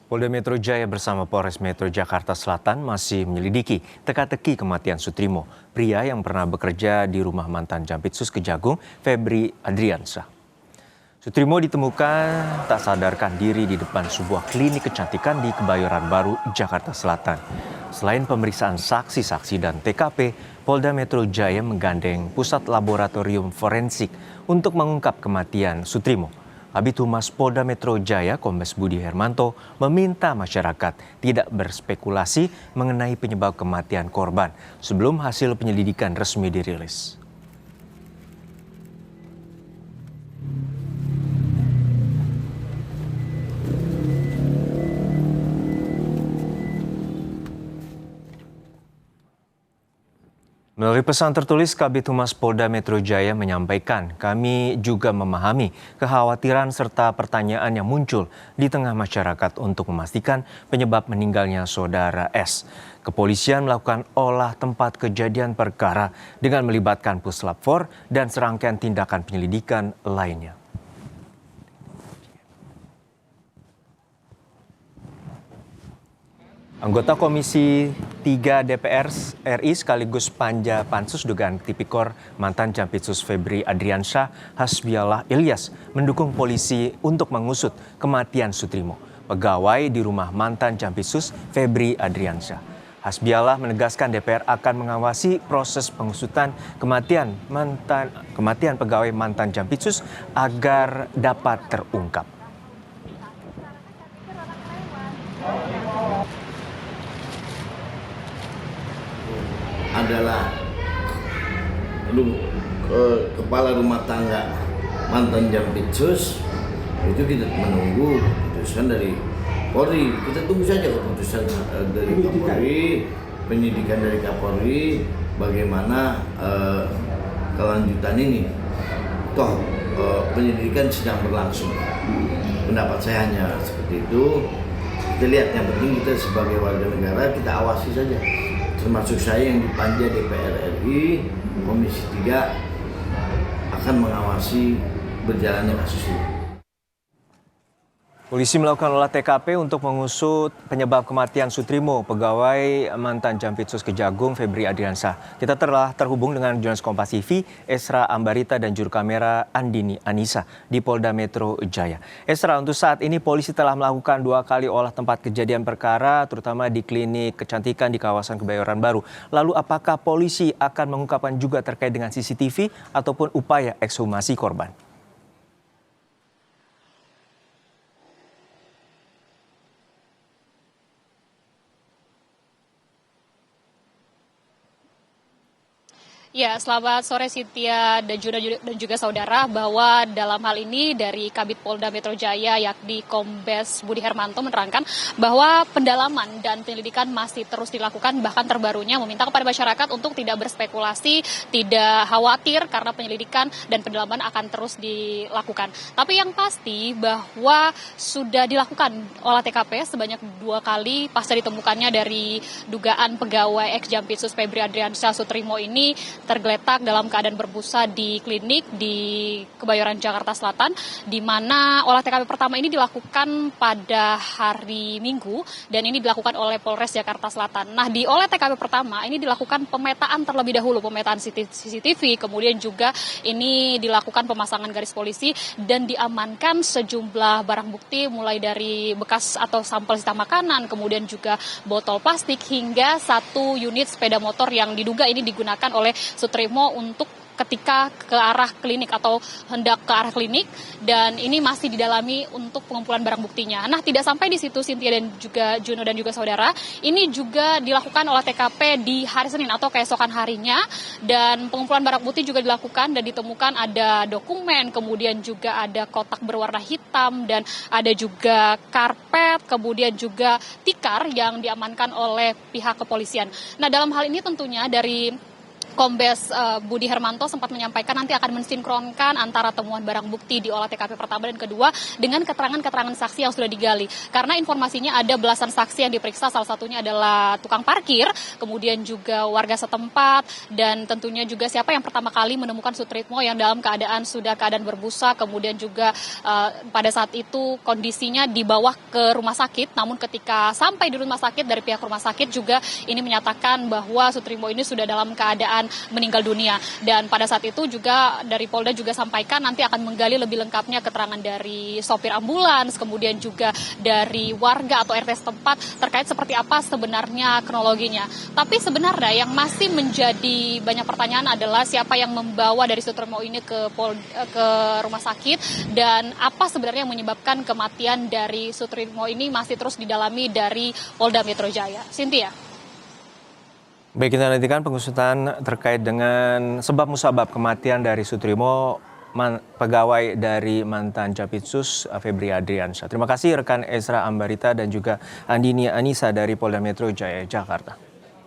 Polda Metro Jaya bersama Polres Metro Jakarta Selatan masih menyelidiki teka-teki kematian Sutrimo, pria yang pernah bekerja di rumah mantan Jampitsus Kejagung, Febri Adriansyah. Sutrimo ditemukan tak sadarkan diri di depan sebuah klinik kecantikan di Kebayoran Baru, Jakarta Selatan. Selain pemeriksaan saksi-saksi dan TKP, Polda Metro Jaya menggandeng Pusat Laboratorium Forensik untuk mengungkap kematian Sutrimo. Kabid Humas Polda Metro Jaya, Kombes Budi Hermanto, meminta masyarakat tidak berspekulasi mengenai penyebab kematian korban sebelum hasil penyelidikan resmi dirilis. Melalui pesan tertulis, Kabid Humas Polda Metro Jaya menyampaikan, kami juga memahami kekhawatiran serta pertanyaan yang muncul di tengah masyarakat untuk memastikan penyebab meninggalnya saudara S. Kepolisian melakukan olah tempat kejadian perkara dengan melibatkan Puslap 4 dan serangkaian tindakan penyelidikan lainnya. Anggota Komisi 3 DPR RI sekaligus Panja Pansus dugaan Tipikor mantan Jampitsus Febri Adriansyah Hasbiallah Ilyas mendukung polisi untuk mengusut kematian Sutrimo, pegawai di rumah mantan Jampitsus Febri Adriansyah. Hasbiallah menegaskan DPR akan mengawasi proses pengusutan kematian pegawai mantan Jampitsus agar dapat terungkap. Adalah kepala rumah tangga mantan Jampitsus, itu kita menunggu keputusan dari Polri. Kita tunggu saja keputusan dari Kapolri, penyidikan dari Kapolri, bagaimana kelanjutan ini. Toh penyelidikan sedang berlangsung. Pendapat saya hanya seperti itu. Kita lihat, yang penting kita sebagai warga negara kita awasi saja. Termasuk saya yang di Panja DPR RI, Komisi 3 akan mengawasi berjalannya kasus ini. Polisi melakukan olah TKP untuk mengusut penyebab kematian Sutrimo, pegawai mantan Jampitsus Kejagung Febri Adriansyah. Kita telah terhubung dengan jurnalis Kompas TV, Esra Ambarita dan juru kamera Andini Anissa di Polda Metro Jaya. Esra, untuk saat ini polisi telah melakukan 2 kali olah tempat kejadian perkara, terutama di klinik kecantikan di kawasan Kebayoran Baru. Lalu apakah polisi akan mengungkapkan juga terkait dengan CCTV ataupun upaya ekshumasi korban? Ya, selamat sore Cynthia dan juga saudara, bahwa dalam hal ini dari Kabid Polda Metro Jaya yakni Kombes Budi Hermanto menerangkan bahwa pendalaman dan penyelidikan masih terus dilakukan, bahkan terbarunya meminta kepada masyarakat untuk tidak berspekulasi, tidak khawatir karena penyelidikan dan pendalaman akan terus dilakukan. Tapi yang pasti bahwa sudah dilakukan olah TKP sebanyak 2 kali pasca ditemukannya dari dugaan pegawai ex Jampitsus Febri Adriansyah Sutrimo ini tergeletak dalam keadaan berbusa di klinik di Kebayoran Jakarta Selatan, di mana olah TKP pertama ini dilakukan pada hari Minggu dan ini dilakukan oleh Polres Jakarta Selatan. Nah, di olah TKP pertama ini dilakukan pemetaan terlebih dahulu, pemetaan CCTV, kemudian juga ini dilakukan pemasangan garis polisi dan diamankan sejumlah barang bukti mulai dari bekas atau sampel sisa makanan, kemudian juga botol plastik hingga 1 unit sepeda motor yang diduga ini digunakan oleh Sutrimo untuk ketika ke arah klinik atau hendak ke arah klinik, dan ini masih didalami untuk pengumpulan barang buktinya. Nah, tidak sampai di situ Cynthia dan juga Juno dan juga saudara, ini juga dilakukan olah TKP di hari Senin atau keesokan harinya, dan pengumpulan barang bukti juga dilakukan dan ditemukan ada dokumen, kemudian juga ada kotak berwarna hitam dan ada juga karpet, kemudian juga tikar yang diamankan oleh pihak kepolisian. Nah, dalam hal ini tentunya dari Kombes Budi Hermanto sempat menyampaikan nanti akan mensinkronkan antara temuan barang bukti di olah TKP pertama dan kedua dengan keterangan-keterangan saksi yang sudah digali. Karena informasinya ada belasan saksi yang diperiksa, salah satunya adalah tukang parkir, kemudian juga warga setempat, dan tentunya juga siapa yang pertama kali menemukan Sutrismo yang dalam keadaan berbusa, kemudian juga pada saat itu kondisinya dibawa ke rumah sakit, namun ketika sampai di rumah sakit dari pihak rumah sakit juga ini menyatakan bahwa Sutrismo ini sudah dalam keadaan meninggal dunia. Dan pada saat itu juga dari Polda juga sampaikan nanti akan menggali lebih lengkapnya keterangan dari sopir ambulans, kemudian juga dari warga atau RT setempat terkait seperti apa sebenarnya kronologinya. Tapi sebenarnya yang masih menjadi banyak pertanyaan adalah siapa yang membawa dari Sutrismo ini ke rumah sakit, dan apa sebenarnya yang menyebabkan kematian dari Sutrismo ini masih terus didalami dari Polda Metro Jaya. Cynthia. Baik, kita nantikan pengusutan terkait dengan sebab musabab kematian dari Sutrismo, pegawai dari mantan Jampitsus Febri Adriansyah. Terima kasih rekan Ezra Ambarita dan juga Andini Anissa dari Polda Metro Jaya, Jakarta.